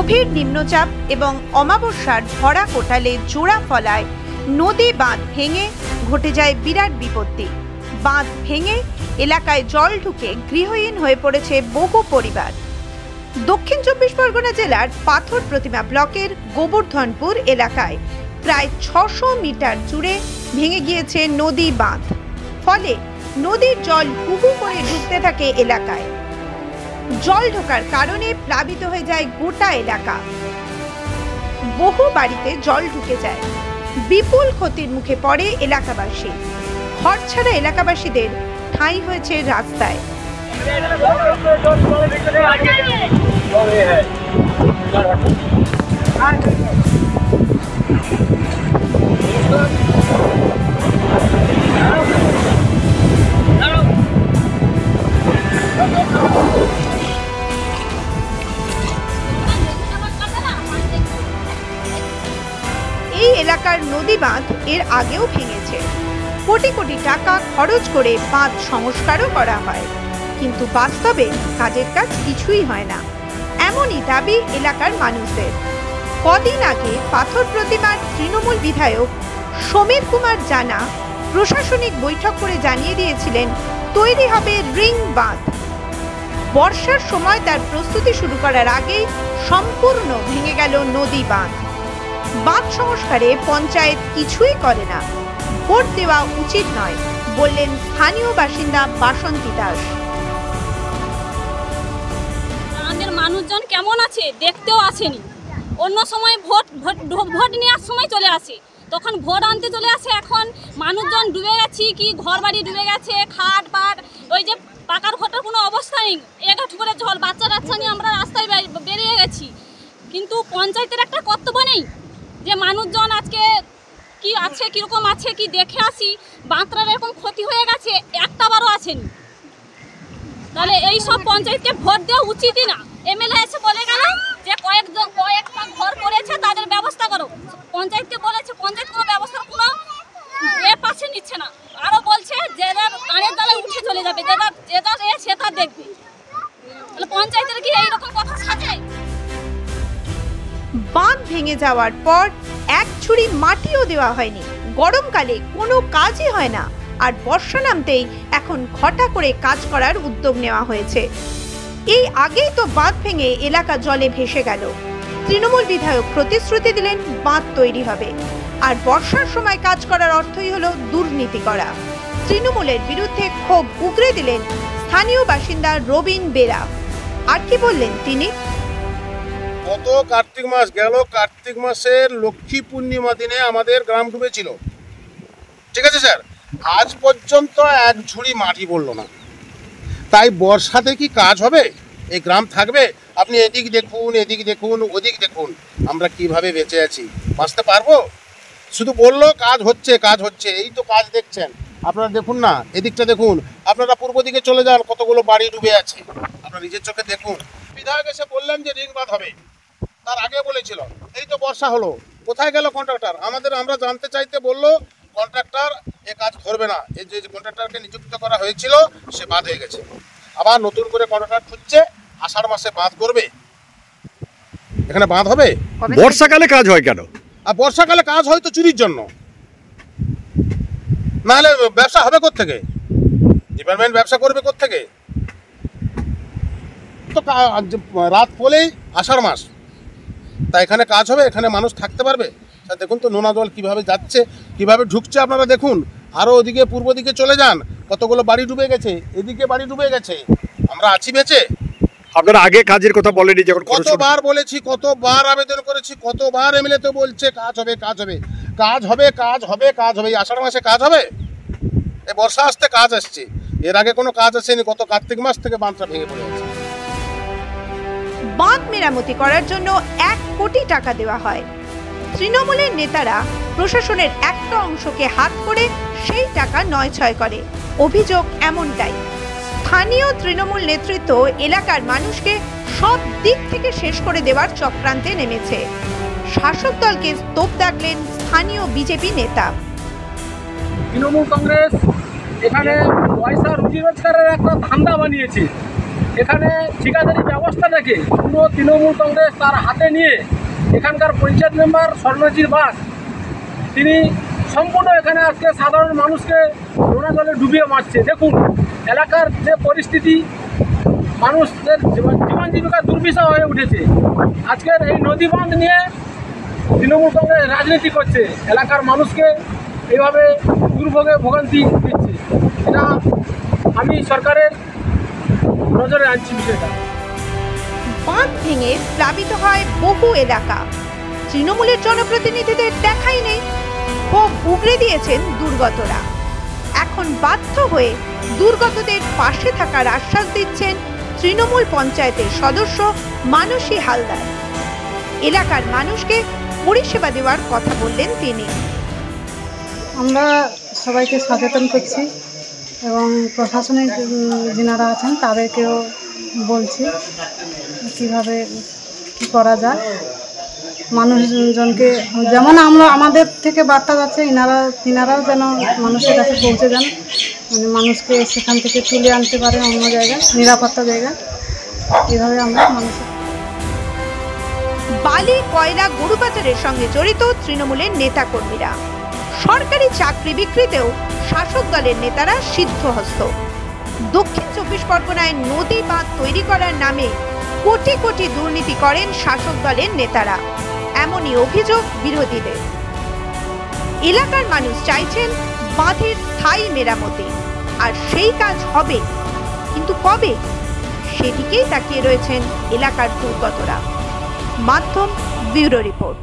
গভীর নিম্নচাপ এবং অমাবস্যার ভরা কোটালে জোড়া ফলায় নদী বাঁধ ভেঙে ঘটে যায় বিরাট বিপত্তি। বাঁধ ভেঙে এলাকায় জল ঢুকে গৃহহীন হয়ে পড়েছে বহু পরিবার। দক্ষিণ ২৪ পরগনা জেলার পাথর প্রতিমা ব্লকের গোবর্ধনপুর এলাকায় প্রায় ৬০০ মিটার জুড়ে ভেঙে গিয়েছে নদী বাঁধ। ফলে নদীর জল হুহু করে ঢুকতে থাকে এলাকায়। জল ঢোকার কারণে প্লাবিত হয়ে যায় গোটা এলাকা। বহু বাড়িতে জল ঢুকে যায়। বিপুল ক্ষতির মুখে পড়ে এলাকাবাসী। ঘর ছাড়া এলাকাবাসীদের ঠাঁই হয়েছে রাস্তায়। এই এলাকার নদী বাঁধ এর আগেও ভেঙেছে। কোটি কোটি টাকা খরচ করে বাঁধ সংস্কারও করা হয়, কিন্তু বাস্তবে কাজের কাজ কিছুই হয় না, এমনই দাবি এলাকার মানুষদের। কদিন আগে পাথর প্রতিমার তৃণমূল বিধায়ক সমীর কুমার জানা প্রশাসনিক বৈঠক করে জানিয়ে দিয়েছিলেন তৈরি হবে রিং বাঁধ। বর্ষার সময় তার প্রস্তুতি শুরু করার আগেই সম্পূর্ণ ভেঙে গেল নদী বাঁধ। বাঁধ সংস্কারে পঞ্চায়েত কিছুই করে না, ভোট দেওয়া উচিত নয় বললেন স্থানীয় বাসিন্দা বাসন্তী দাস। আমাদের মানুষজন কেমন আছে দেখতেও আসেনি। অন্য সময় ভোট নেওয়ার সময় চলে আসে, তখন ভোট আনতে চলে আসে। এখন মানুষজন ডুবে গেছি, কি ঘর বাড়ি ডুবে গেছে, খাট পাট, ওই যে পাকার ঘরটার কোনো অবস্থা নেই। একটু করে জল, বাচ্চা টাচ্চা নিয়ে আমরা রাস্তায় বেরিয়ে গেছি। কিন্তু পঞ্চায়েতের একটা কর্তব্য নেই যে মানুষজন আজকে কি আছে, কিরকম আছে, কি দেখে আসি। বাঁধটার এরকম ক্ষতি হয়ে গেছে, একটা বারও আসেনি। তাহলে এই সব পঞ্চায়েতকে ভোট দেওয়া উচিতই না। এমএলএ এসে বলে গেল যে কয়েকটা ঘর করেছে, তাদের ব্যবস্থা করো। পঞ্চায়েতকে বলেছে, পঞ্চায়েত কোনো ব্যবস্থা কোনো পাশে নিচ্ছে না। আরো বলছে যে কানের তলায় উঠে চলে যাবে, যেটা সেটা দেখবে। তাহলে পঞ্চায়েতের কি এইরকম কথা সাজায়? বাঁধ ভেঙে যাওয়ার পর এক ছুরি মাটিও দেওয়া হয়নি। গরমকালে কোনো কাজই হয় না, আর বর্ষা নামতেই এখন ঘটা করে কাজ করার উদ্যোগ নেওয়া হয়েছে। এই আগেই তো বাঁধ ভেঙে এলাকা জলে ভেসে গেল। তৃণমূল বিধায়ক প্রতিশ্রুতি দিলেন বাঁধ তৈরি হবে, আর বর্ষার সময় কাজ করার অর্থই হলো দুর্নীতি করা। তৃণমূলের বিরুদ্ধে ক্ষোভ উগরে দিলেন স্থানীয় বাসিন্দা রবিন বেরা। আর কি বললেন তিনি? গত কার্তিক মাস গেল, কার্তিক মাসের লক্ষ্মী পূর্ণিমা দিনে আমাদের গ্রাম ডুবেছিল, ঠিক আছে স্যার। আজ পর্যন্ত এক ঝুড়ি মাটি পড়লো না। তাই বর্ষাতে কি কাজ হবে? এই গ্রাম থাকবে? আপনি এদিক দেখুন, এদিক দেখুন, ওদিক দেখুন, আমরা কিভাবে বেঁচে আছি, বাঁচতে পারবো? শুধু বললো কাজ হচ্ছে, কাজ হচ্ছে, এই তো কাজ দেখছেন আপনারা। দেখুন না, এদিকটা দেখুন, আপনারা পূর্ব দিকে চলে যান, কতগুলো বাড়ি ডুবে আছে, আপনারা নিজের চোখে দেখুন। বিধায়ক এসে বললেন যে রিং বাঁধ হবে, তার আগে বলেছিল। এই তো বর্ষা হলো, কোথায় গেল কন্ট্রাক্টর? আমরা জানতে চাইতে বললো কন্ট্রাক্টর এ কাজ ধরবে না। এই যে কন্ট্রাক্টরকে নিযুক্ত করা হয়েছিল সে বাদ হয়ে গেছে, আবার নতুন করে কন্ট্রাক্টর খুঁজছে, আষাঢ় মাসে বাঁধ করবে। এখানে বাঁধ হবে। বর্ষাকালে কাজ হয় কেন? আর বর্ষাকালে কাজ হয় তো চুরির জন্য, নাহলে ব্যবসা হবে কোত্থেকে? ডিপার্টমেন্ট ব্যবসা করবে কোত্থেকে? তো রাত পড়লেই আষাঢ় মাস, তা এখানে কাজ হবে, এখানে মানুষ থাকতে পারবে? দেখুন তো নোনা জল কিভাবে যাচ্ছে, কিভাবে ঢুকছে, আপনারা দেখুন। আরো ওদিকে পূর্ব দিকে চলে যান, কতগুলো বাড়ি ডুবে গেছে, এদিকে বাড়ি ডুবে গেছে, আমরা আছি বেঁচে? আপনারা আগে কাজের কথা বলেনি? যখন কতবার বলেছি, কতবার আবেদন করেছি, কতবার এমএলএ তো বলছে কাজ হবে, কাজ হবে, কাজ হবে, কাজ হবে, কাজ হবে। এই আষাঢ় মাসে কাজ হবে? এই বর্ষা আসতে কাজ আসছে, এর আগে কোনো কাজ আসেনি। গত কার্তিক মাস থেকে বাঁধটা ভেঙে পড়ে আছে। বাঁধ মেরামতি করার জন্য 1 কোটি টাকা দেওয়া হয়। তৃণমূলের নেতারা প্রশাসনের একটা অংশকে হাত করে সেই টাকা নয়ছয় করে। অভিযোগ এমনটাই। স্থানীয় তৃণমূল নেতৃত্ব এলাকার মানুষকে সব দিক থেকে শেষ করে দেওয়ার চক্রান্তে নেমেছে। শাসক দলকে তোপ দাগলেন স্থানীয় বিজেপি নেতা। তৃণমূল কংগ্রেস এখানে পয়সা রুজি রোজগারের একটা ধান্দা বানিয়েছে। এখানে ঠিকাদারি ব্যবস্থাটাকে পুরো তৃণমূল কংগ্রেস তার হাতে নিয়ে এখানকার পঞ্চায়েত মেম্বার স্বর্ণজিৎ বাস তিনি সম্পূর্ণ এখানে আজকে সাধারণ মানুষকে নোনা জলে ডুবিয়ে মারছে। দেখুন এলাকার যে পরিস্থিতি, মানুষদের জীবন জীবিকা দুর্বিষহ হয়ে উঠেছে। আজকের এই নদী বাঁধ নিয়ে তৃণমূল কংগ্রেস রাজনীতি করছে, এলাকার মানুষকে এইভাবে দুর্ভোগে ভোগান্তি দিচ্ছে। এটা আমি সরকারের নজরে আনছি বিষয়টা। বাঁধ ভেঙে প্লাবিত হয় বহু এলাকা, তৃণমূলের জনপ্রতিনিধিদের দেখাই নেই, ক্ষোভ উগরে দিয়েছেন দুর্গতরা। এখন বাধ্য হয়ে দুর্গতদের পাশে থাকার আশ্বাস দিচ্ছেন তৃণমূল পঞ্চায়েতের সদস্য মানসী হালদার। এলাকার মানুষকে পরিষেবা দেওয়ার কথা বললেন তিনি। আমরা সবাইকে সচেতন করছি এবং প্রশাসনিক যিনারা আছেন তাদেরকেও বলছি কীভাবে কী করা যায়। মানুষজনকে যেমন আমরা আমাদের থেকে বার্তা যাচ্ছে তিনারাও যেন মানুষের কাছে পৌঁছে যান, মানে মানুষকে সেখান থেকে তুলে আনতে পারে অন্য জায়গায়, নিরাপত্তা জায়গায়। এভাবে আমরা মানুষের বালি কয়লা গরু পাচারের সঙ্গে জড়িত তৃণমূলের নেতাকর্মীরা। সরকারি চাকরি বিক্রিতেও শাসক দলের নেতারা সিদ্ধহস্ত। দক্ষিণ 24 পরগনায় নদী বাঁধ তৈরি করার নামে কোটি কোটি দুর্নীতি করেন শাসক দলের নেতারা, এমনই অভিযোগ বিরোধীদের। এলাকার মানুষ চাইছেন বাঁধের স্থায়ী মেরামতি, আর সেই কাজ হবে, কিন্তু কবে সেদিকেই তাকিয়ে রয়েছেন এলাকার দুর্গতরা। মাধ্যম ব্যুরো রিপোর্ট।